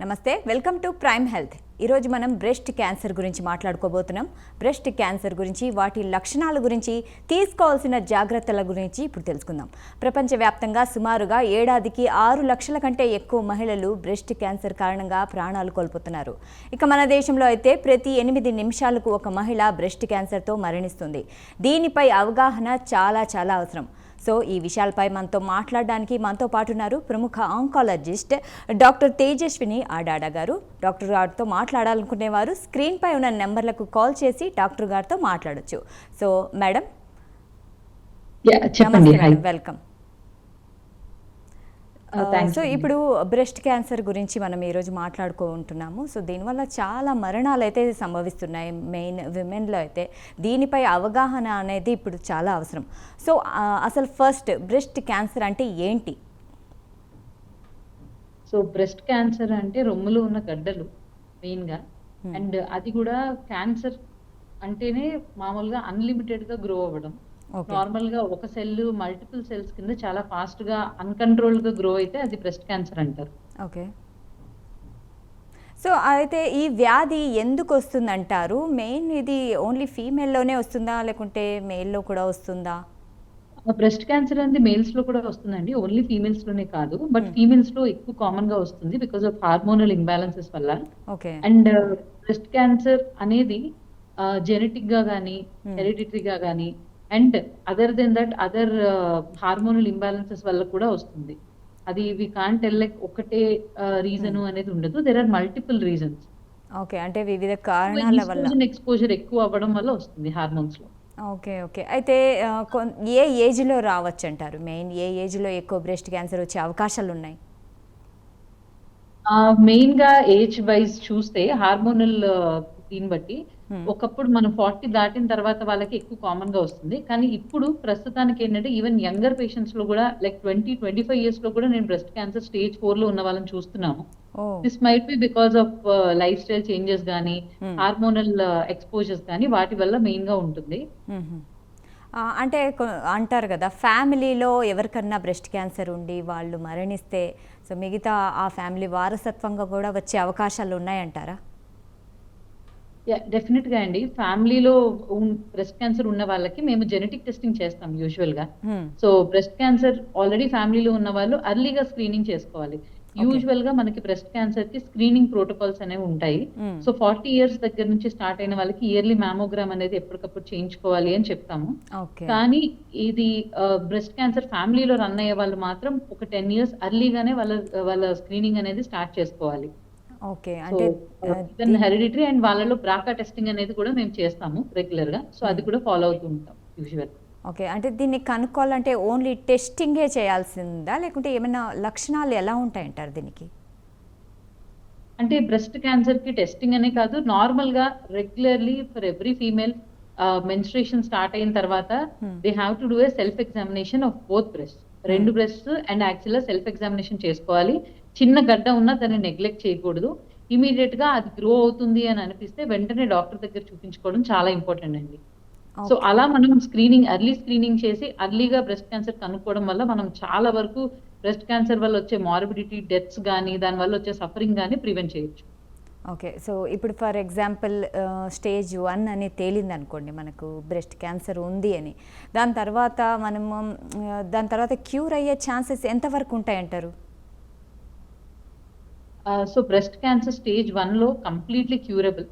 నమస్తే, welcome to prime health. ఈరోజు మనం బ్రెస్ట్ క్యాన్సర్ గురించి మాట్లాడుకోబోతున్నాం. బ్రెస్ట్ క్యాన్సర్ గురించి, వాటి లక్షణాల గురించి, తీసుకోవాల్సిన జాగ్రత్తల గురించి ఇప్పుడు తెలుసుకుందాం. ప్రపంచవ్యాప్తంగా సుమారుగా ఏడాదికి 6 లక్షల కంటే ఎక్కువ మహిళలు బ్రెస్ట్ క్యాన్సర్ కారణంగా ప్రాణాలు కోల్పోతున్నారు. ఇక మన దేశంలో అయితే ప్రతి 8 నిమిషాలకు ఒక మహిళ బ్రెస్ట్ క్యాన్సర్తో మరణిస్తుంది. దీనిపై అవగాహన చాలా అవసరం. సో ఈ విషయాలపై మనతో మాట్లాడడానికి మనతో పాటు ఉన్నారు ప్రముఖ ఆంకాలజిస్ట్ డాక్టర్ తేజస్విని ఆడాడ గారు. డాక్టర్ గారితో మాట్లాడాలనుకునేవారు స్క్రీన్పై ఉన్న నెంబర్లకు కాల్ చేసి డాక్టర్ గారితో మాట్లాడొచ్చు. సో మేడం, చెప్పండి. వెల్కమ్. సో ఇప్పుడు బ్రెస్ట్ క్యాన్సర్ గురించి మనం ఈరోజు మాట్లాడుకుంటున్నాము. సో దీనివల్ల చాలా మరణాలు అయితే సంభవిస్తున్నాయి, మెయిన్ విమెన్లో అయితే. దీనిపై అవగాహన అనేది ఇప్పుడు చాలా అవసరం. సో అసలు ఫస్ట్ బ్రెస్ట్ క్యాన్సర్ అంటే ఏంటి? సో బ్రెస్ట్ క్యాన్సర్ అంటే రొమ్ములో ఉన్న గడ్డలు మెయిన్గా. అండ్ అది కూడా క్యాన్సర్ అంటేనే మామూలుగా అన్లిమిటెడ్గా గ్రో అవ్వడం. నార్మల్ గా ఒక సెల్ మల్టిపుల్ సెల్స్ కింద చాలా ఫాస్ట్ గా అన్కంట్రోల్డ్ గా గ్రో అయితే అది బ్రెస్ట్ క్యాన్సర్ అంటారు. ఓకే. సో అయితే ఈ వ్యాధి ఎందుకు వస్తుందంటారు? మెయిన్ ఇది ఓన్లీ ఫీమేల్లోనే వస్తుందా, లేకుంటే మేల్లో కూడా వస్తుందా? బ్రెస్ట్ క్యాన్సర్ అనేది మేల్స్ లో కూడా వస్తుందండి, ఓన్లీ ఫీమేల్స్ లోనే కాదు. బట్ ఫీమేల్స్ లో ఎక్కువ కామన్ గా వస్తుంది బికాస్ ఆఫ్ హార్మోనల్ ఇంబ్యాలెన్సెస్ వల్ల. ఓకే. అండ్ బ్రెస్ట్ క్యాన్సర్ అనేది జెనెటిక్ గా కానీ హెరిడిటరీగా కానీ and other than that other hormonal imbalances వల్ల కూడా వస్తుంది. అది వి కాంట్ టెల్ లైక్ ఒకటే రీజన్ అనేది ఉండదు, there are multiple reasons. Okay, అంటే వివిధ కారణాల వల్ల ఎక్స్పోజర్ ఎక్కువ అవ్వడం వల్ల వస్తుంది హార్మోన్స్ లో. ఓకే. అయితే ఏ ఏజ్ లో రావచ్చు అంటారు? మెయిన్ ఏ ఏజ్ లో ఎక్కువ బ్రెస్ట్ క్యాన్సర్ వచ్చే అవకాశాలు ఉన్నాయి? మెయిన్ గా ఏజ్ వైజ్ చూస్తే హార్మోనల్ దీన్ని బట్టి ఒకప్పుడు మనం 40 దాటిన తర్వాత వాళ్ళకి ఎక్కువ కామన్ గా వస్తుంది. కానీ ఇప్పుడు ప్రస్తుతానికి ఏంటంటే ఈవెన్ యంగర్ పేషెంట్స్ లో కూడా లైక్ 20-25 ఇయర్స్ లో కూడా నేను బ్రెస్ట్ క్యాన్సర్ స్టేజ్ 4 లో ఉన్న వాళ్ళని చూస్తున్నాము. This might be because of life style changes కానీ హార్మోనల్ ఎక్స్పోజర్స్ కానీ వాటి వల్ల మెయిన్ గా ఉంటుంది. అంటే అంటారు కదా, ఫ్యామిలీలో ఎవరికన్నా బ్రెస్ట్ క్యాన్సర్ ఉండి వాళ్ళు మరణిస్తే సో మిగతా ఆ ఫ్యామిలీ వారసత్వంగా కూడా వచ్చే అవకాశాలు ఉన్నాయంటారా? డెఫినెట్ గా అండి. ఫ్యామిలీలో బ్రెస్ట్ క్యాన్సర్ ఉన్న వాళ్ళకి మేము జెనెటిక్ టెస్టింగ్ చేస్తాం యూజువల్ గా. సో బ్రెస్ట్ క్యాన్సర్ ఆల్రెడీ ఫ్యామిలీలో ఉన్న వాళ్ళు అర్లీగా స్క్రీనింగ్ చేసుకోవాలి. యూజువల్ గా మనకి బ్రెస్ట్ క్యాన్సర్ కి స్క్రీనింగ్ ప్రోటోకాల్స్ అనేవి ఉంటాయి. సో 40 ఇయర్స్ దగ్గర నుంచి స్టార్ట్ అయిన వాళ్ళకి ఇయర్లీ మ్యామోగ్రామ్ అనేది ఎప్పటికప్పుడు చేయించుకోవాలి అని చెప్తాము. కానీ ఇది బ్రెస్ట్ క్యాన్సర్ ఫ్యామిలీలో రన్ అయ్యే వాళ్ళు మాత్రం ఒక 10 ఇయర్స్ అర్లీగానే వాళ్ళ స్క్రీనింగ్ అనేది స్టార్ట్ చేసుకోవాలి. ఓకే. అంటే హెరిడిటరీ అండ్ వాళ్ళలో బ్రాకా టెస్టింగ్ అనేది కూడా మేము చేస్తాము రెగ్యులర్ గా. సో అది కూడా ఫాలో అవుతూ ఉంటాం యూజువల్. ఓకే. అంటే దీన్ని కనుక్కోవాలంటే ఓన్లీ టెస్టింగే చేయాల్సిందా, లేకుంటే ఏమైనా లక్షణాలు ఎలా ఉంటాయంటారు దీనికి? అంటే బ్రెస్ట్ క్యాన్సర్ కి టెస్టింగ్ అనే కాదు, నార్మల్ గా regularly for every female menstruation start అయిన తర్వాత they have to do a self examination of both breast. 2 breast and actual self examination చేసుకోవాలి. చిన్న గడ్డ ఉన్నా దాన్ని నెగ్లెక్ట్ చేయకూడదు. ఇమీడియట్ గా అది గ్రో అవుతుంది అని అనిపిస్తే వెంటనే డాక్టర్ దగ్గర చూపించుకోవడం చాలా ఇంపార్టెంట్ అండి. సో అలా మనం ఎర్లీ స్క్రీనింగ్ చేసి అర్లీగా బ్రెస్ట్ క్యాన్సర్ కనుక్కోవడం వల్ల మనం చాలా వరకు బ్రెస్ట్ క్యాన్సర్ వల్ల వచ్చే మార్బిడిటీ, డెత్స్ కానీ దాని వల్ల వచ్చే సఫరింగ్ కానీ ప్రివెంట్ చేయొచ్చు. ఓకే. సో ఇప్పుడు ఫర్ ఎగ్జాంపుల్ స్టేజ్ 1 అని తేలింది అనుకోండి, మనకు బ్రెస్ట్ క్యాన్సర్ ఉంది అని. దాని తర్వాత క్యూర్ అయ్యే ఛాన్సెస్ ఎంతవరకు ఉంటాయంటారు? సో బ్రెస్ట్ క్యాన్సర్ స్టేజ్ 1 లో completely curable.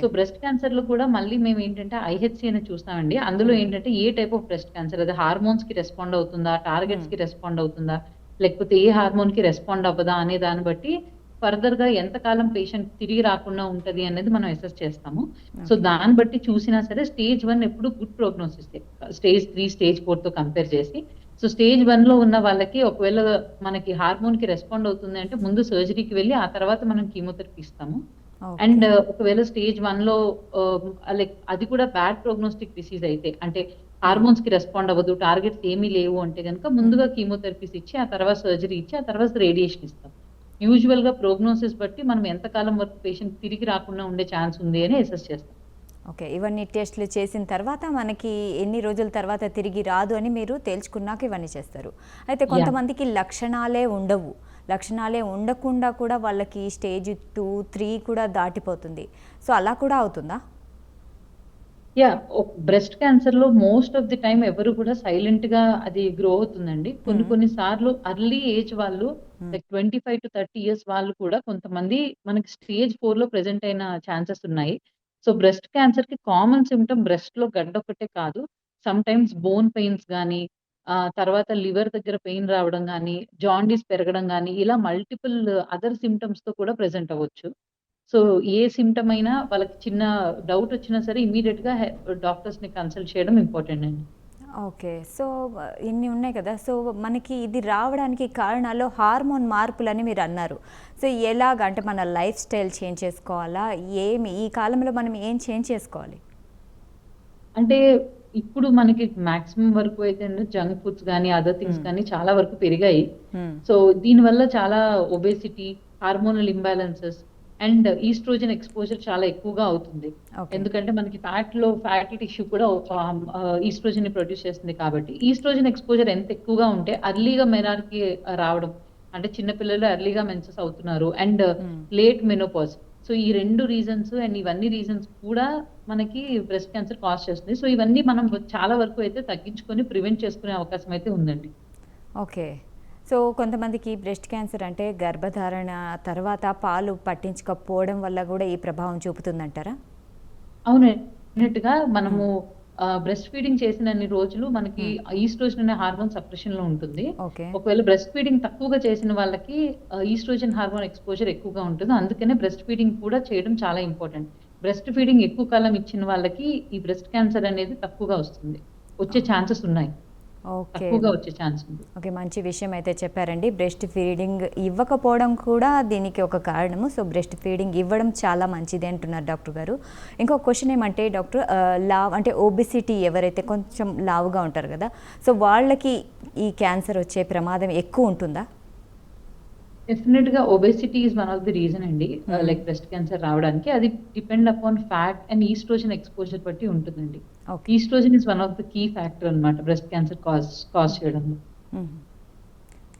So breast cancer లో కూడా మళ్ళీ మేము ఏంటంటే IHC అని చూస్తామండి. అందులో ఏంటంటే ఏ టైప్ ఆఫ్ బ్రెస్ట్ క్యాన్సర్, అది హార్మోన్స్ కి రెస్పాండ్ అవుతుందా, టార్గెట్స్ కి రెస్పాండ్ అవుతుందా, లేకపోతే ఏ హార్మోన్ కి రెస్పాండ్ అవ్వదా అనే దాన్ని బట్టి ఫర్దర్ గా ఎంతకాలం పేషెంట్ తిరిగి రాకుండా ఉంటది అనేది మనం అసెస్ చేస్తాము. సో దాన్ని బట్టి చూసినా సరే స్టేజ్ 1 ఎప్పుడు గుడ్ ప్రోగ్నోసిస్, స్టేజ్ 3, స్టేజ్ 4 తో కంపేర్ చేసి. సో స్టేజ్ 1 లో ఉన్న వాళ్ళకి ఒకవేళ మనకి హార్మోన్ కి రెస్పాండ్ అవుతుంది అంటే ముందు సర్జరీకి వెళ్ళి ఆ తర్వాత మనం కీమోథెరపీ ఇస్తాము. అండ్ ఒకవేళ స్టేజ్ 1 లో లైక్ అది కూడా బ్యాడ్ ప్రోగ్నోస్టిక్ డిసీజ్ అయితే, అంటే హార్మోన్స్ కి రెస్పాండ్ అవ్వదు, టార్గెట్స్ ఏమీ లేవు అంటే కనుక ముందుగా కీమోథెరపీస్ ఇచ్చి ఆ తర్వాత సర్జరీ ఇచ్చి ఆ తర్వాత రేడియేషన్ ఇస్తాం. యూజువల్ గా ప్రోగ్నోసిస్ బట్టి మనం ఎంతకాలం వరకు పేషెంట్ తిరిగి రాకుండా ఉండే ఛాన్స్ ఉంది అని అసెస్ చేస్తాం. ఓకే. ఇవన్నీ టెస్టులు చేసిన తర్వాత మనకి ఎన్ని రోజుల తర్వాత తిరిగి రాదు అని మీరు తేల్చుకున్నాక ఇవన్నీ చేస్తారు. అయితే కొంతమందికి లక్షణాలే ఉండవు, లక్షణాలే ఉండకుండా కూడా వాళ్ళకి స్టేజ్ 2, 3 కూడా దాటిపోతుంది. సో అలా కూడా అవుతుందా? బ్రెస్ట్ క్యాన్సర్ లో మోస్ట్ ఆఫ్ ది టైమ్ ఎవరు కూడా సైలెంట్ గా అది గ్రో అవుతుందండి. కొన్ని సార్లు ఎర్లీ ఏజ్ వాళ్ళు లైక్ 25-30 ఇయర్స్ వాళ్ళు కూడా కొంతమంది మనకి స్టేజ్ 4 లో ప్రెజెంట్ అయిన ఛాన్సెస్ ఉన్నాయి. సో బ్రెస్ట్ క్యాన్సర్ కి కామన్ సిమ్టమ్ బ్రెస్ట్ లో గడ్డ ఒకటే కాదు. సమ్ టైమ్స్ బోన్ పెయిన్స్ గానీ, తర్వాత లివర్ దగ్గర పెయిన్ రావడం గానీ, జాండీస్ పెరగడం గానీ, ఇలా మల్టిపుల్ అదర్ సిమ్టమ్స్ తో కూడా ప్రెజెంట్ అవ్వచ్చు. సో ఏ సిమ్టమ్ అయినా వాళ్ళకి చిన్న డౌట్ వచ్చినా సరే ఇమ్మీడియేట్‌గా డాక్టర్స్‌ని కన్సల్ట్ చేయడం ఇంపార్టెంట్ అండి. ఓకే. సో ఇన్ని ఉన్నాయి కదా! సో మనకి ఇది రావడానికి కారణాలు హార్మోన్ మార్పులని మీరన్నారు. సో అంటే మన లైఫ్ స్టైల్ చేంజ్ చేసుకోవాలా? ఈ కాలంలో మనం ఏం చేంజ్ చేసుకోవాలి? అంటే ఇప్పుడు మనకి మాక్సిమం వరకు అయితే జంక్ ఫుడ్స్ గానీ, అదర్ థింగ్స్ కానీ చాలా వరకు పెరిగాయి. హ్మ్. సో దీనివల్ల చాలా obesity, hormonal imbalances and oestrogen exposure చాలా ఎక్కువగా అవుతుంది. ఓకే. ఎందుకంటే మనకి ఫ్యాటీ టిష్యూ కూడా ఈస్ట్రోజన్‌ని ప్రొడ్యూస్ చేస్తుంది కాబట్టి, ఈస్ట్రోజన్ ఎక్స్‌పోజర్ ఎంత ఎక్కువగా ఉంటే ఎర్లీగా మెనార్‌కి రావడం. అంటే చిన్న పిల్లలు ఎర్లీగా మెన్సెస్ అవుతున్నారు అండ్ హ్మ్. Late menopause. సో ఈ 2 రీజన్స్ అండ్ ఇవన్నీ రీజన్స్ కూడా మనకి బ్రెస్ట్ క్యాన్సర్ కాజ్ చేస్తుంది. సో ఇవన్నీ మనం చాలా వరకు అయితే తగ్గించుకొని ప్రివెంట్ చేసుకునే అవకాశం అయితే ఉందండి. ఓకే. సో కొంతమందికి బ్రెస్ట్ క్యాన్సర్ అంటే గర్భధారణ తర్వాత పాలు పట్టించకపోవడం వల్ల కూడా ఈ ప్రభావం చూపుతుందంటారా? అవును. డెఫినెట్‌గా హ్మ్. మనము బ్రెస్ట్ ఫీడింగ్ చేసినన్ని రోజులు మనకి హ్మ్. ఈస్ట్రోజన్ అనే హార్మోన్ సప్రెషన్‌లో ఉంటుంది. ఓకే. ఒకవేళ బ్రెస్ట్ ఫీడింగ్ తక్కువగా చేసిన వాళ్ళకి ఈస్ట్రోజన్ హార్మోన్ ఎక్స్‌పోజర్ ఎక్కువగా ఉంటుంది. అందుకనే బ్రెస్ట్ ఫీడింగ్ కూడా చేయడం చాలా ఇంపార్టెంట్. బ్రెస్ట్ ఫీడింగ్ ఎక్కువ కాలం ఇచ్చిన వాళ్ళకి ఈ బ్రెస్ట్ క్యాన్సర్ అనేది తక్కువగా వస్తుంది. వచ్చే ఛాన్సెస్ ఉన్నాయి. ఓకే. తక్కువగా వచ్చే ఛాన్స్ ఉంది. ఓకే. మంచి విషయం అయితే చెప్పారండి. బ్రెస్ట్ ఫీడింగ్ ఇవ్వకపోవడం కూడా దీనికి ఒక కారణము. సో బ్రెస్ట్ ఫీడింగ్ ఇవ్వడం చాలా మంచిది అంటున్నారు డాక్టర్ గారు. ఇంకొక క్వెషన్ ఏమంటే డాక్టర్ అంటే ఒబెసిటీ ఎవరైతే కొంచెం లావుగా ఉంటారు కదా! సో వాళ్ళకి ఈ క్యాన్సర్ వచ్చే ప్రమాదం ఎక్కువ ఉంటుందా? డెఫినిట్‌గా obesity is one of the reason అండి. లైక్ బ్రెస్ట్ క్యాన్సర్ రావడానికి. అది depend upon fat and oestrogen exposure బట్టి ఉంటుందండి. Okay. Oestrogen is one of the key factor అన్నమాట బ్రెస్ట్ క్యాన్సర్ కాజ్ చేయడంలో. హుహు.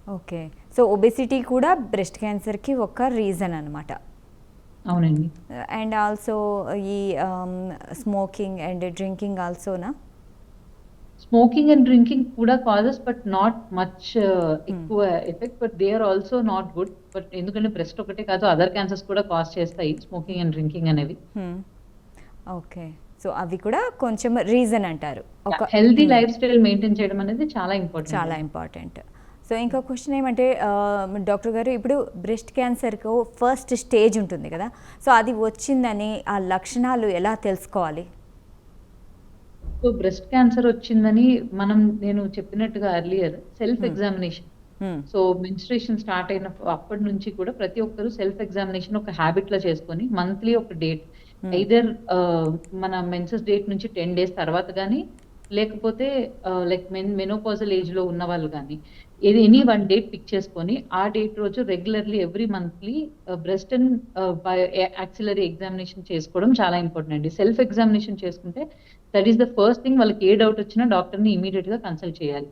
ఓకే. సో ఒబెసిటీ కూడా బ్రెస్ట్ క్యాన్సర్‌కి ఒక రీజన్ అనమాట. అవునండి. అండ్ ఆల్సో ఈ స్మోకింగ్ అండ్ డ్రింకింగ్ ఆల్సోనా? స్మోకింగ్ అండ్ డ్రింకింగ్ కూడా causes but not much hmm. ఎక్కువ effect. But they are also not good. But ఎందుకంటే బ్రెస్ట్ ఒకటే కాదు అదర్ క్యాన్సర్స్ కూడా కాజ్ చేస్తాయి స్మోకింగ్ అండ్ డ్రింకింగ్ అనేవి. హ్మ్. ఓకే. సో అవి కూడా కొంచెం రీజన్ అంటారు. హెల్తీ హ్మ్. లైఫ్ స్టైల్ మెయింటైన్ చేయడం అనేది చాలా ఇంపార్టెంట్ చాలా అండి. ఇంపార్టెంట్. సో ఇంకో క్వెషన్ ఏమంటే డాక్టర్ గారు ఇప్పుడు బ్రెస్ట్ క్యాన్సర్‌కు ఫస్ట్ స్టేజ్ ఉంటుంది కదా! సో అది వచ్చిందని ఆ లక్షణాలు ఎలా తెలుసుకోవాలి? సో బ్రెస్ట్ క్యాన్సర్ వచ్చిందని నేను చెప్పినట్టుగా ఎర్లియర్ సెల్ఫ్ హ్మ్. ఎగ్జామినేషన్. హ్మ్. సో మెన్స్ట్రుయేషన్ స్టార్ట్ అయిన అప్పటి నుంచి కూడా ప్రతి ఒక్కరు సెల్ఫ్ ఎగ్జామినేషన్ ఒక హాబిట్‌లా చేసుకొని మంత్లీ ఒక డేట్ హ్మ్. ఐదర్ మన మెన్సెస్ డేట్ నుంచి 10 డేస్ తర్వాత గాని, లేకపోతే లైక్ మెనోపాజల్ ఏజ్‌లో ఉన్నవాళ్ళు గాని, ఎనీ వన్ డేట్ పిక్ చేసుకొని, ఆ డేట్ రోజు regularly every monthly breast and axillary examination చేసుకోవడం చాలా ఇంపార్టెంట్ అండి. సెల్ఫ్ ఎగ్జామినేషన్ చేసుకుంటే that is the first thing. వాళ్ళకి ఏ డౌట్ వచ్చినా డాక్టర్‌ని ఇమ్మీడియేట్‌గా కన్సల్ట్ చేయాలి.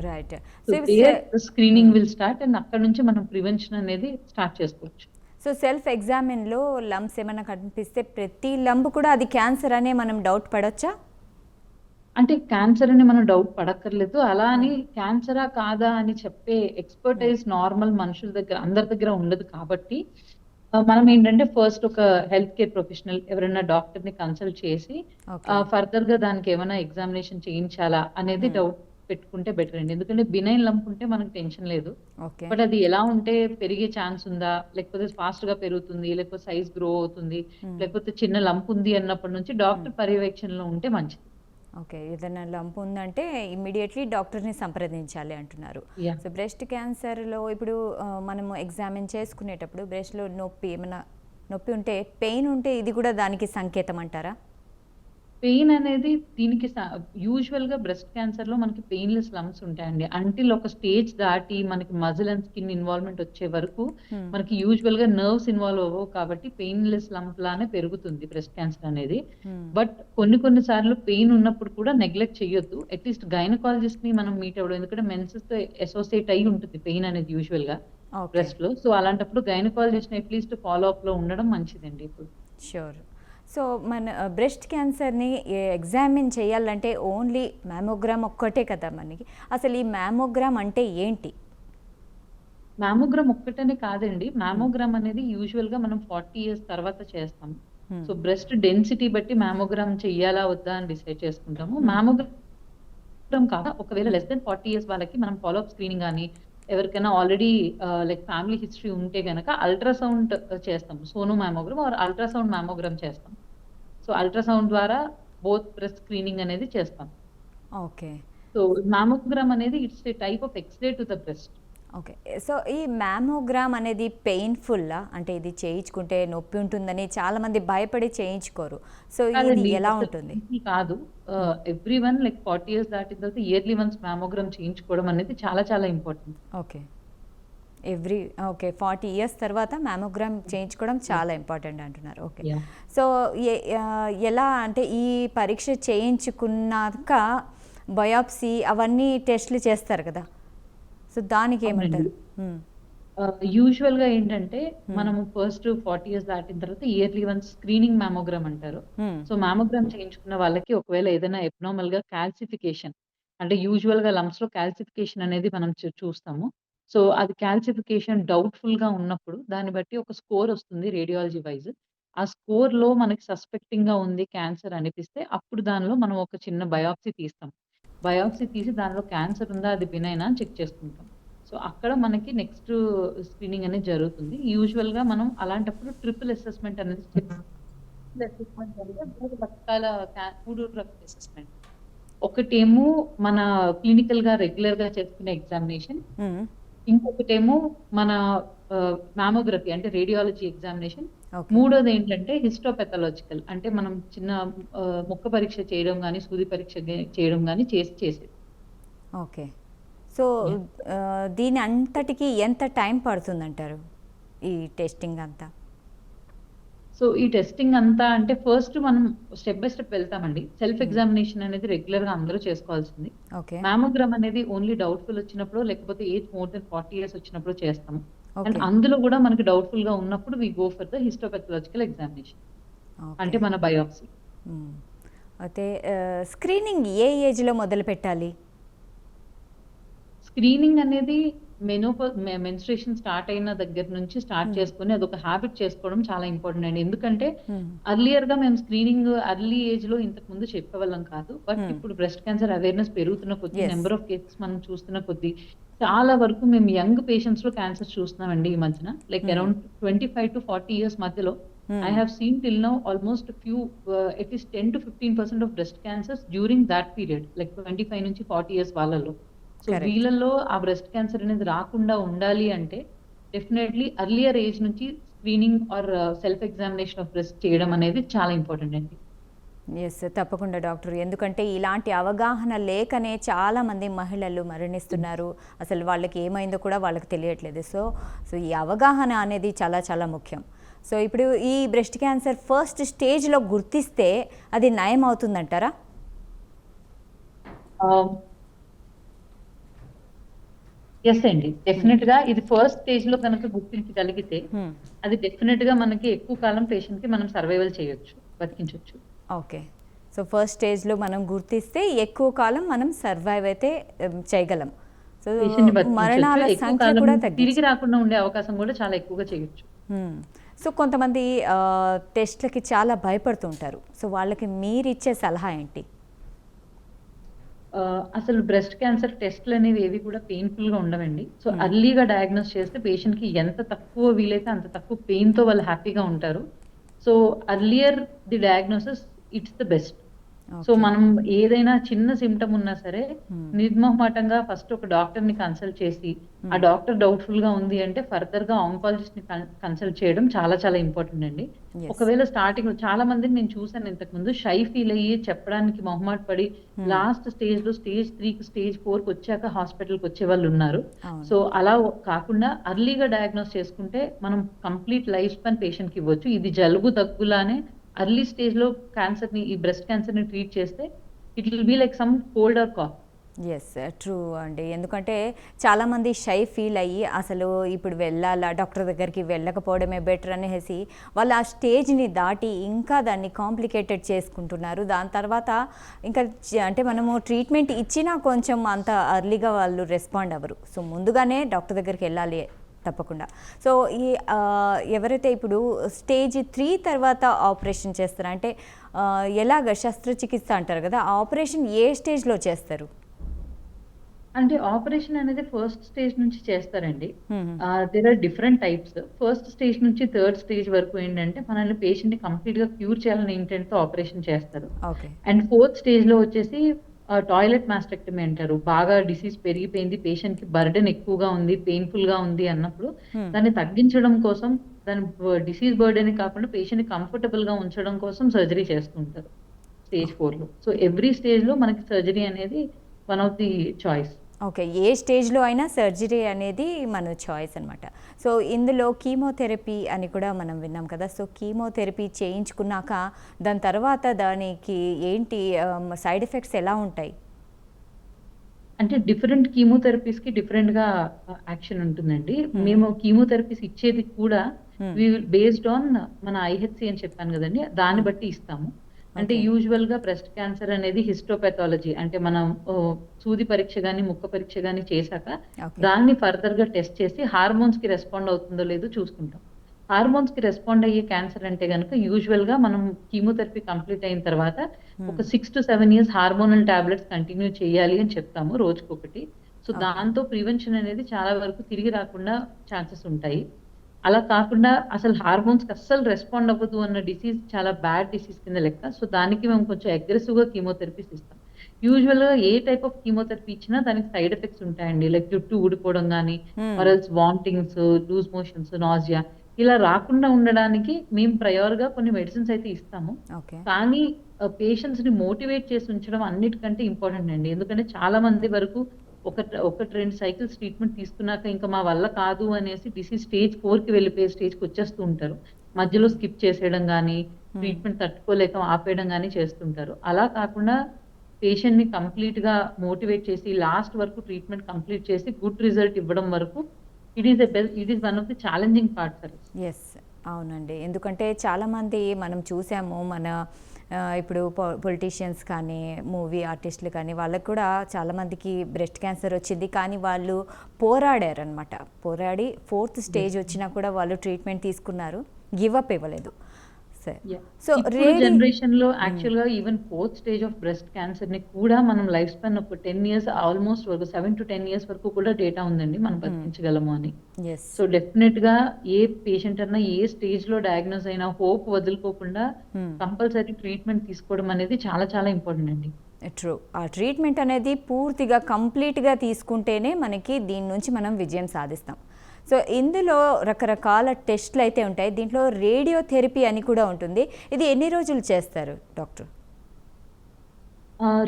రైట్. సో సో ఇవి there the screening hmm. Will start and అక్కడి నుంచి మనం ప్రివెన్షన్ అనేది స్టార్ట్ చేసుకోవచ్చు. సో సెల్ఫ్ ఎగ్జామిన్‌లో లంప్స్ ఏమన్నా కనిపిస్తే ప్రతి లంబ్ కూడా అది క్యాన్సర్ అనే మనం డౌట్ పడొచ్చా? అంటే క్యాన్సర్ అని మనం డౌట్ పడక్కర్లేదు. అలా అని హ్మ్. క్యాన్సరా? కాదా? అని చెప్పే హ్మ్. ఎక్స్‌పర్టైజ్ నార్మల్ మనుషుల దగ్గర అందరి దగ్గర ఉండదు కాబట్టి, మనం ఏంటంటే ఫస్ట్ ఒక హెల్త్ కేర్ ప్రొఫెషనల్ ఎవరైనా డాక్టర్‌ని కన్సల్ట్ చేసి ఓకే. ఫర్దర్‌గా దానికేమైనా ఎగ్జామినేషన్ చేయించాలా? అనేది హ్మ్. డౌట్ పెట్టుకుంటే బెటర్ అండి. ఎందుకంటే బినైన్ లంప్ ఉంటే మనకు టెన్షన్ లేదు. ఓకే. బట్ అది ఎలా ఉంటే పెరిగే ఛాన్స్ ఉందా? లేకపోతే ఫాస్ట్‌గా పెరుగుతుంది, లేకపోతే సైజ్ గ్రో అవుతుంది, హ్మ్. లేకపోతే చిన్న లంప్ ఉంది అన్నప్పటి నుంచి హ్మ్. డాక్టర్ పర్యవేక్షణలో ఉంటే మంచిది. ఓకే. ఏదైనా లంప్ ఉందంటే ఇమ్మీడియేట్‌లీ డాక్టర్‌ని సంప్రదించాలి అంటున్నారు. యాహ్! సో బ్రెస్ట్ క్యాన్సర్‌లో ఇప్పుడు మనము ఎగ్జామిన్ చేసుకునేటప్పుడు బ్రెస్ట్‌లో నొప్పి ఉంటే, పెయిన్ ఉంటే ఇది కూడా దానికి సంకేతం అంటారా? పెయిన్ అనేది దీనికి యూజువల్‌గా బ్రెస్ట్ క్యాన్సర్‌లో మనకి పెయిన్‌లెస్ లంప్స్ ఉంటాయండి. అంటిల్ ఒక స్టేజ్ దాటి మనకి మజిల్ అండ్ స్కిన్ ఇన్వాల్వ్‌మెంట్ వచ్చే వరకు హ్మ్. మనకి యూజువల్‌గా నర్వ్స్ ఇన్వాల్వ్ అవ్వవు కాబట్టి పెయిన్‌లెస్ లంప్ లానే పెరుగుతుంది బ్రెస్ట్ క్యాన్సర్ అనేది. హ్మ్. బట్ కొన్ని సార్లు పెయిన్ ఉన్నప్పుడు కూడా నెగ్లెక్ట్ చేయొద్దు. అట్‌లీస్ట్ గైనకాలజిస్ట్‌ని మనం మీట్ అవ్వడం. ఎందుకంటే మెన్సెస్‌తో అసోసియేట్ అయ్యి ఉంటుంది పెయిన్ అనేది యూజువల్‌గా. ఓకే. బ్రెస్ట్‌లో. సో, అలాంటప్పుడు గైనకాలజిస్ట్‌ని అట్‌లీస్ట్ ఫాలో అప్‌లో ఉండడం మంచిదండి ఇప్పుడు. ష్యూర్. సో, మన బ్రెస్ట్ క్యాన్సర్‌ని ఎగ్జామిన్ చేయాలంటే ఓన్లీ మ్యామోగ్రామ్ ఒక్కటే కదా మనకి. అసలు ఈ మ్యామోగ్రామ్ అంటే ఏంటి? మామోగ్రామ్ ఒక్కటనే కాదండి. హ్మ్. మామోగ్రామ్ అనేది యూజువల్‌గా మనం 40 ఇయర్స్ తర్వాత చేస్తాం. హ్మ్. సో, బ్రెస్ట్ డెన్సిటీ బట్టి మామోగ్రామ్ చెయ్యాలా? వద్దా? అని డిసైడ్ చేసుకుంటాము. హ్మ్. మామోగ్రామ్ ఒకవేళ హ్మ్. లెస్ థాన్ 40 ఇయర్స్ వాళ్ళకి మనం ఫాలో అప్ స్క్రీనింగ్ గాని, ఎవరికైనా ఆల్రెడీ లైక్ ఫ్యామిలీ హిస్టరీ ఉంటే గనక అల్ట్రాసౌండ్ చేస్తాం. Sono mammogram or ultrasound mammogram చేస్తాం. సో, అల్ట్రాసౌండ్ ద్వారా బోత్ బ్రెస్ట్ స్క్రీనింగ్ అనేది చేస్తాం. ఓకే. సో, మామోగ్రామ్ అనేది it's a type of X-ray to the breast. Okay. So, ఈ మ్యామోగ్రామ్ అనేది పెయిన్‌ఫుల్లా? అంటే ఇది చేయించుకుంటే నొప్పి ఉంటుందని చాలామంది భయపడి చేయించుకోరు. సో, ఇది కాదండి. ఎలా అసలు ఉంటుంది? పెయిన్‌ఫుల్ కాదు. హ్మ్. ఎవ్రీవన్ లైక్ 40 ఇయర్స్ దాటిన తర్వాత ఇయర్లీ వన్స్ మామోగ్రామ్ చేయించుకోవడం అనేది చాలా చాలా important. Okay. Every okay. 40 years తర్వాత మ్యామోగ్రామ్ చేయించుకోవడం యాహ్! చాలా ఇంపార్టెంట్ అంటున్నారు. ఓకే. యాహ్! సో, ఎలా అంటే ఈ పరీక్ష చేయించుకున్నాక బయాప్సీ అవన్నీ టెస్ట్‌లు చేస్తారు కదా! సో, అవునండి. దానికేమంటారు? హ్మ్. యూజువల్‌గా ఏంటంటే హ్మ్. మనము ఫస్ట్ 40 ఇయర్స్ దాటిన తర్వాత ఇయర్లీ వన్స్ స్క్రీనింగ్ మామోగ్రామ్ అంటారు. హ్మ్. సో, మామోగ్రామ్ చేయించుకున్న వాళ్ళకి ఒకవేళ ఏదైనా అబ్నార్మల్‌గా కాల్సిఫికేషన్ అంటే యూజువల్‌గా లంప్స్‌లో కాల్సిఫికేషన్ అనేది మనం చూస్తాము. సో, అది కాల్సిఫికేషన్ డౌట్‌ఫుల్‌గా ఉన్నప్పుడు దాన్ని బట్టి ఒక స్కోర్ వస్తుంది రేడియాలజీ వైస్. ఆ స్కోర్‌లో మనకి సస్పెక్టింగ్‌గా ఉంది క్యాన్సర్ అనిపిస్తే అప్పుడు దానిలో మనం ఒక చిన్న బయాప్సీ తీస్తాం. బయాప్సీ తీసి దానిలో క్యాన్సర్ ఉందా? అది బినైనా అని చెక్ చేసుకుంటాం. సో, అక్కడ మనకి నెక్స్ట్ స్క్రీనింగ్ అనేది జరుగుతుంది. యూజువల్‌గా మనం అలాంటప్పుడు ట్రిపుల్ అసెస్‌మెంట్ అనేది చేస్తాం. ట్రిపుల్ అసెస్‌మెంట్ అంటే 3 రకాల అసెస్‌మెంట్. ఒకటేమో మన క్లినికల్‌గా రెగ్యులర్‌గా చేసుకునే ఎగ్జామినేషన్. హ్మ్. ఇంకొకటేమో మన మామోగ్రఫీ అంటే రేడియాలజీ ఎగ్జామినేషన్. ఓకే. మూడోదేంటంటే హిస్టోపాథాలజికల్ అంటే మనం చిన్న ముక్క పరీక్ష చేయడం గాని, సూది పరీక్ష చేయడం గాని చేసేది. ఓకే. So, yeah! దీని అంతటికి ఎంత టైం పడుతుందంటారు? ఈ టెస్టింగ్ అంతా? సో, ఈ టెస్టింగ్ అంతా అంటే ఫస్ట్ మనం స్టెప్ బై స్టెప్ వెళ్తామండి. Self hmm. ఎగ్జామినేషన్ అనేది రెగ్యులర్‌గా అందరూ చేసుకోవాల్సింది. ఓకే. మామోగ్రామ్ అనేది ఓన్లీ డౌట్‌ఫుల్ వచ్చినప్పుడో, లేకపోతే ఏజ్ మోర్ థాన్ 40 ఇయర్స్ వచ్చినప్పుడో చేస్తాము. And okay. అందులో గూడా మనకి డౌట్‌ఫుల్‌గా ఉన్నప్పుడు we go for the histopathological examination. Okay. అంటే మన బయాప్సీ. హ్మ్. అయితే స్క్రీనింగ్ ఏ ఏజ్‌లో మొదలుపెట్టాలి? స్క్రీనింగ్ అనేది మెన్స్ట్రుయేషన్ స్టార్ట్ అయిన దగ్గర నుంచి స్టార్ట్ హ్మ్. చేసుకొని అదొక హాబిట్ చేసుకోవడం చాలా ఇంపార్టెంట్ అండి. ఎందుకంటే హ్మ్. అర్లియర్‌గా మేము స్క్రీనింగ్ ఎర్లీ ఏజ్‌లో ఇంతకుముందు చెప్పేవాళ్ళం కాదు. బట్ హ్మ్. ఇప్పుడు బ్రెస్ట్ క్యాన్సర్ అవేర్‌నెస్ పెరుగుతున్న కొద్దీ, యెస్. నంబర్ ఆఫ్ కేసెస్ మనం చూస్తున్న కొద్దీ చాలా వరకు మేము యంగ్ పేషెంట్స్‌లో క్యాన్సర్ చూస్తున్నామండి ఈ మధ్యన. Like hmm. అరౌండ్ 25-40 ఇయర్స్ మధ్యలో I hmm. Have seen till now almost at least 10-15% of breast cancers during that period. Like 25-40 years వాళ్ళలో. So, correct. వీళ్ళలో ఆ బ్రెస్ట్ క్యాన్సర్ అనేది రాకుండా ఉండాలి అంటే డెఫినైట్‌లీ ఎర్లియర్ ఏజ్ నుంచి screening or self examination of breast చేయడం అనేది చాలా ఇంపార్టెంట్ అండి. యెస్. తప్పకుండా డాక్టర్. ఎందుకంటే ఇలాంటి అవగాహన లేకనే చాలామంది మహిళలు మరణిస్తున్నారు. అసలు వాళ్ళకి ఏమైందో కూడా వాళ్ళకి తెలియట్లేదు. సో, ఈ అవగాహన అనేది చాలా చాలా ముఖ్యం. సో, ఇప్పుడు ఈ బ్రెస్ట్ క్యాన్సర్ ఫస్ట్ స్టేజ్‌లో గుర్తిస్తే అది నయం అవుతుందంటారా? ఆహ్, యెస్ అండి. హ్మ్. డెఫినిట్‌గా ఇది ఫస్ట్ స్టేజ్‌లో గనక గుర్తించగలిగితే హ్మ్. అది డెఫినిట్‌గా మనకి ఎక్కువ కాలం పేషెంట్‌కి మనం సర్వైవల్ చేయొచ్చు. బతికించొచ్చు. ఓకే. సో, ఫస్ట్ స్టేజ్‌లో మనం గుర్తిస్తే ఎక్కువ కాలం మనం సర్వైవ్ అయితే చేయగలం. సో, పేషెంట్‌ని బతికించొచ్చు. మరణాల ఎక్కువ సంఖ్య కాలం కూడా తిరిగి తగ్గించొచ్చు. రాకుండా ఉండే అవకాశం గూడా చాలా ఎక్కువగా చేయొచ్చు. హ్మ్. సో, కొంతమంది టెస్ట్‌లకి చాలా భయపడుతూ ఉంటారు. సో, వాళ్ళకి మీరిచ్చే సలహా ఏంటి? అసలు బ్రెస్ట్ క్యాన్సర్ టెస్ట్‌లనేవి ఏవి కూడా పెయిన్‌ఫుల్‌గా ఉండవండి. సో, హ్మ్. ఎర్లీగా డయాగ్నోస్ చేస్తే పేషెంట్‌కి ఎంత తక్కువ వీలైతే అంత తక్కువ పెయిన్‌తో వాళ్ళు హ్యాపీగా ఉంటారు. So, earlier the diagnosis it's the best. So, okay. మనం ఏదైనా చిన్న సింప్టమ్ ఉన్నా సరే, హ్మ్. నిర్మొహమాటంగా ఫస్ట్ ఒక డాక్టర్‌ని కన్సల్ట్ చేసి, ఆ హ్మ్. డాక్టర్ డౌట్‌ఫుల్‌గా ఉంది అంటే ఫర్దర్‌గా ఆంకాలజిస్ట్‌ని కన్సల్ట్ చేయడం చాలా చాలా ఇంపార్టెంట్ అండి. యెస్. ఒకవేళ స్టార్టింగ్‌లో చాలా మందిని నేను చూసాను ఇంతకుముందు షై ఫీల్ అయ్యి చెప్పడానికి మొహమాట పడి హ్మ్. లాస్ట్ స్టేజ్‌లో స్టేజ్ 3కి, స్టేజ్ 4కొచ్చాక హాస్పిటల్‌కొచ్చేవాళ్ళున్నారు. అవును. సో, అలా కాకుండా ఎర్లీగా డయాగ్నోస్ చేసుకుంటే మనం కంప్లీట్ లైఫ్ స్పాన్ పేషెంట్‌కి ఇవ్వచ్చు. ఇది జలుబు, దగ్గులానే ఎర్లీ స్టేజ్‌లో ఈ బ్రెస్ట్ క్యాన్సర్‌ని ట్రీట్ చేస్తే it will be like some cold or cough. Yes true అండి. ఎందుకంటే చాలామంది షై ఫీల్ అయ్యి అసలు ఇప్పుడు వెళ్ళాలా డాక్టర్ దగ్గరికి వెళ్ళకపోవడమే బెటర్ అనేసి వాళ్ళు ఆ స్టేజ్ని దాటి ఇంకా దాన్ని కాంప్లికేటెడ్ చేసుకుంటున్నారు. దాని తర్వాత ఇంకా అంటే మనము ట్రీట్మెంట్ ఇచ్చినా కొంచెం అంత అర్లీగా వాళ్ళు రెస్పాండ్ అవ్వరు. సో ముందుగానే డాక్టర్ దగ్గరికి వెళ్ళాలి తప్పకుండా. సో ఈ ఎవరైతే ఇప్పుడు స్టేజ్ 3 తర్వాత ఆపరేషన్ చేస్తారా అంటే ఎలాగ శస్త్రచికిత్స అంటారు కదా, ఆ ఆపరేషన్ ఏ స్టేజ్లో చేస్తారు? అంటే ఆపరేషన్ అనేది ఫస్ట్ స్టేజ్ నుంచి చేస్తారండి. There are different types. First stage నుంచి థర్డ్ స్టేజ్ వరకు ఏంటంటే మనల్ని పేషెంట్‌ని కంప్లీట్‌గా క్యూర్ చేయాలనే ఇంటెంట్‌తో ఆపరేషన్ చేస్తారు. ఓకే. అండ్ ఫోర్త్ స్టేజ్‌లో వచ్చేసి టాయిలెట్ మాస్టెక్టమీ అంటారు. బాగా డిసీజ్ పెరిగిపోయింది, పేషెంట్‌కి బర్డెన్ ఎక్కువగా ఉంది, పెయిన్‌ఫుల్‌గా ఉంది అన్నప్పుడు దాన్ని తగ్గించడం కోసం దాని డిసీజ్ బర్డెనే కాకుండా పేషెంట్‌ని కంఫర్టబుల్‌గా ఉంచడం కోసం సర్జరీ చేస్తుంటారు స్టేజ్ 4లో. సో ఎవ్రీ స్టేజ్‌లో మనకి సర్జరీ అనేది one of the choice. Okay. ఏ స్టేజ్లో అయినా సర్జరీ అనేది మన చాయిస్ అనమాట. సో ఇందులో కీమోథెరపీ అని కూడా మనం విన్నాం కదా. సో కీమోథెరపీ చేయించుకున్నాక దాని తర్వాత దానికి ఏంటి సైడ్ ఎఫెక్ట్స్ ఎలా ఉంటాయి? అంటే డిఫరెంట్ కీమోథెరపీస్‌కి డిఫరెంట్‌గా యాక్షన్ ఉంటుందండి. మేము కీమోథెరపీస్ ఇచ్చేది కూడా వి విల్ బేస్డ్ ఆన్ మన ఐహెచ్‌సీ అని చెప్పాను గదండీ! దాన్ని బట్టి ఇస్తాము. అంటే ఓకే. యూజువల్‌గా బ్రెస్ట్ క్యాన్సర్ అనేది హిస్టోపాథాలజీ అంటే మనం సూది పరీక్ష గాని, ముక్క పరీక్ష గాని చేశాక ఓకే. దాన్ని ఫర్దర్‌గా టెస్ట్ చేసి హార్మోన్స్‌కి రెస్పాండ్ అవుతుందో లేదో చూసుకుంటాం. హార్మోన్స్‌కి రెస్పాండ్ అయ్యే క్యాన్సర్ అంటే గనుక యూజువల్‌గా మనం కీమోథెరపీ కంప్లీట్ అయిన తర్వాత ఒక 6-7 ఇయర్స్ హార్మోనల్ టాబ్లెట్స్ కంటిన్యూ చేయాలి అని చెప్తాము రోజుకొకటి. So okay. దాంతో ప్రివెన్షన్ అనేది చాలా వరకు తిరిగి రాకుండా ఛాన్సెస్ ఉంటాయి. అలా కాకుండా అసలు హార్మోన్స్‌కి అస్సలు రెస్పాండ్ అవ్వదు అన్న డిసీజ్ చాలా బ్యాడ్ డిసీజ్ కింద లెక్క. సో దానికి మేము కొంచెం అగ్రెసివ్‌గా కీమోథెరపీస్ ఇస్తాం. యూజువల్‌గా ఏ టైప్ ఆఫ్ కీమోథెరపీ ఇచ్చినా దానికి సైడ్ ఎఫెక్ట్స్ ఉంటాయండి. లైక్ జుట్టు ఊడిపోవడం గాని, or else vomitings, loose motions, nausea ఇలా రాకుండా ఉండడానికి మేము ప్రయర్‌గా కొన్ని మెడిసిన్స్ అయితే ఇస్తాము. ఓకే. కానీ పేషెంట్స్‌ని మోటివేట్ చేసి ఉంచడం అన్నిటికంటే ఇంపార్టెంట్ అండి. ఎందుకంటే చాలా మంది వరకు ఒకటి 2 సైకిల్స్ ట్రీట్మెంట్ తీసుకున్నాక ఇంకా మా వల్ల కాదు అనేసి డిసీజ్ స్టేజ్ 4కి వెళ్ళిపోయే స్టేజ్‌కి వచ్చేస్తూ ఉంటారు. మధ్యలో స్కిప్ చేసేయడం గాని, ట్రీట్మెంట్ తట్టుకోలేక ఆపేయడం గాని చేస్తుంటారు. అలా కాకుండా పేషెంట్‌ని కంప్లీట్‌గా మోటివేట్ చేసి లాస్ట్ వరకు ట్రీట్మెంట్ కంప్లీట్ చేసి గుడ్ రిజల్ట్ ఇవ్వడం వరకు it is one of the challenging part for us. Yes. అవునండి. ఎందుకంటే చాలామంది మనం చూసాము మన ఇప్పుడు పొలిటీషియన్స్ కానీ, మూవీ ఆర్టిస్టులు కానీ వాళ్ళకి కూడా చాలామందికి బ్రెస్ట్ క్యాన్సర్ వచ్చింది. కానీ వాళ్ళు పోరాడారనమాట. పోరాడి 4th స్టేజ్ వచ్చినా కూడా వాళ్ళు ట్రీట్మెంట్ తీసుకున్నారు. గివ్ అప్ ఇవ్వలేదు. సరే. యాహ్! సో ఇప్పుడు జనరేషన్‌లో యాక్చువల్‌గా even fourth stage of breast క్యాన్సర్‌ని కూడా మనం లైఫ్ స్పాన్ ఒక 10 ఇయర్స్ ఆల్‌మోస్ట్ వరకు 7-10 ఇయర్స్ వరకు కూడా డేటా ఉందండి. మనం బతికించగలము అని. ఎస్. సో డెఫినిట్‌గా ఏ పేషెంట్ అన్నా ఏ స్టేజ్‌లో డయాగ్నోస్ అయినా హోప్ వదులుకోకుండా కంపల్సరీ ట్రీట్మెంట్ తీసుకోవడం అనేది చాలా చాలా ఇంపార్టెంట్ అండి. ట్రూ. ఆ ట్రీట్మెంట్ అనేది పూర్తిగా కంప్లీట్‌గా తీసుకుంటేనే మనకి దీని నుంచి మనం విజయం సాధిస్తాం. సో ఇందులో రకరకాల టెస్టులు అయితే ఉంటాయి. దీంట్లో రేడియోథెరపీ అని కూడా ఉంటుంది. ఇది ఎన్ని రోజులు చేస్తారు డాక్టర్?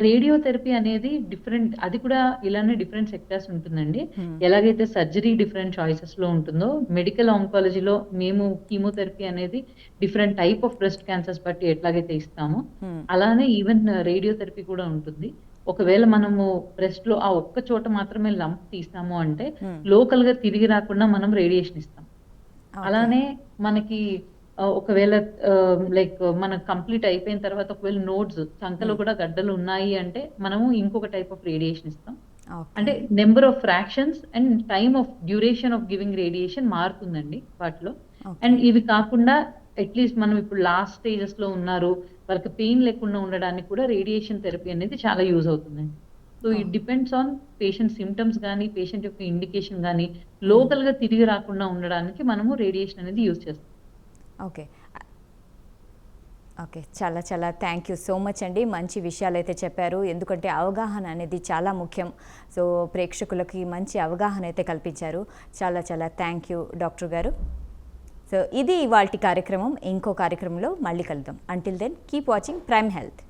రేడియోథెరపీ అనేది డిఫరెంట్ అది కూడా ఇలానే డిఫరెంట్ సెక్టార్స్ ఉంటుందండి. ఎలాగైతే సర్జరీ డిఫరెంట్ చాయిసెస్‌లో ఉంటుందో, మెడికల్ ఆంకాలజీలో మేము కీమోథెరపీ అనేది different type of breast cancers బట్టి ఎట్లాగైతే ఇస్తామో, అలానే ఈవెన్ రేడియోథెరపీ కూడా ఉంటుంది. ఒకవేళ మనము బ్రెస్ట్‌లో ఆ ఒక్క చోట మాత్రమే లంప్ తీసాము అంటే, లోకల్‌గా తిరిగి రాకుండా మనం రేడియేషన్ ఇస్తాం. అలానే మనకి ఒకవేళ లైక్ మనకు కంప్లీట్ అయిపోయిన తర్వాత ఒకవేళ నోడ్స్ చంకలో కూడా గడ్డలు ఉన్నాయి అంటే మనము ఇంకొక టైప్ ఆఫ్ రేడియేషన్ ఇస్తాం. అంటే number of fractions and time of duration of giving radiation మారుతుందండి వాటిలో. అండ్ ఇవి కాకుండా అట్‌లీస్ట్ మనం ఇప్పుడు లాస్ట్ స్టేజెస్‌లో ఉన్నారు, వాళ్ళకి పెయిన్ లేకుండా ఉండడానికి కూడా రేడియేషన్ థెరపీ అనేది చాలా యూజ్ అవుతుందండి. So it depends on patient symptoms గాని, పేషెంట్ యొక్క ఇండికేషన్ గాని, లోకల్‌గా తిరిగి రాకుండా ఉండడానికి మనము రేడియేషన్ అనేది యూజ్ చేస్తాం. ఓకే. ఓకే. చాలా చాలా థ్యాంక్ యూ సో మచ్ అండి. మంచి విషయాలైతే చెప్పారు. ఎందుకంటే అవగాహన అనేది చాలా ముఖ్యం. సో ప్రేక్షకులకి మంచి అవగాహన అయితే కల్పించారు. చాలా చాలా థ్యాంక్ యూ డాక్టర్ గారు. సో ఇది ఇవాల్టి కార్యక్రమం. ఇంకో కార్యక్రమంలో మళ్ళీ కలుద్దాం. Until then keep watching Prime health.